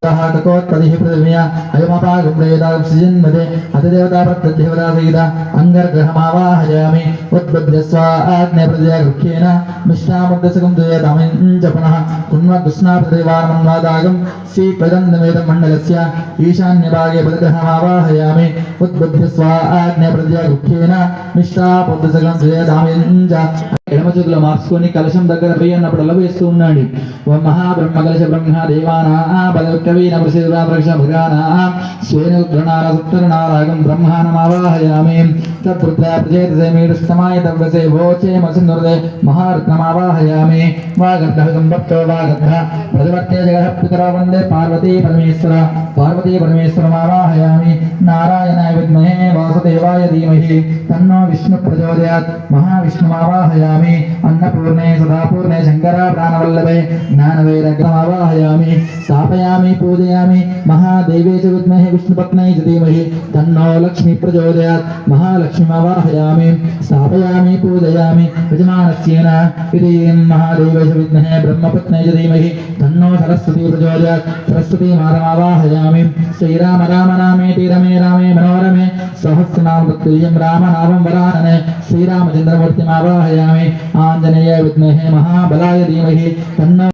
ककोत्पतिः पृथिव्या अयमपागुम्रेदागुप्सिजन्मदे अतिदेवता प्रत्यदेवता सहिता अङ्गर्ग्रहमावाहयामि उद्बुद्ध्यस्व आग्नेयप्रतिजागृह्येन मिष्टामुग्धसकं द्वयतामिञ्च पुनः कुन्वकृष्णाप्रतिवारमन्वादागं सीत्वदन्दमेदं मण्डलस्य ईशान्यभागे पदग्रहमावाहयामि उद्बुद्ध्यस्व आग्नेयप्रतिजागृह्येन मिष्टामुग्धसकं द्वयतामिञ्च ఎడమచుకుల మార్చుకొని కలశం దగ్గర పోయి అన్నప్పుడు వేస్తూ ఉన్నాడు. ఓ మహాబ్రహ్మ కలశ బ్రహ్మ దేవానా బలకవీన ప్రసిద్ధాప్రక్ష భగానా స్వేనుగ్రణార సప్తరణారాగం బ్రహ్మానమావాహయామి తత్పుత్ర ప్రచేతసేమీడుస్తమాయ తవ్వసే వోచే మసిన్నురదే మహారత్నమావాహయామి వాగర్ధం భక్తో వాగర్ధ ప్రతివర్తే జగః పితరో వందే పార్వతీ పరమేశ్వరమావాహయామి నారాయణాయ విద్మహే వాసుదేవాయ ధీమహి తన్నో విష్ణు ప్రచోదయాత్ మహావిష్ణుమావాహయామి अन्नपूर्णे सदापूर्णे शंकरा प्राणवल्लभे ज्ञानवैराग्यमावाहयामि स्थापयामि पूजयामि महादेवे च विद्महे विष्णुपत्न्यै च धीमहि तन्नो लक्ष्मी प्रचोदयात् महालक्ष्मीमावाहयामि स्थापयामि पूजयामि यजमानस्येन इति महादेवे च विद्महे ब्रह्मपत्न्यै च धीमहि तन्नो सरस्वती प्रचोदयात् सरस्वतीमावाहयामि श्रीराम राम रामेति रमे रामे मनोरमे सहस्रनाम तत्तुल्यं रामनामं वरानने श्रीरामचन्द्रमूर्तिमावाहयामि आंजनेय विद्महे महाबलाय धीमहि तन्नो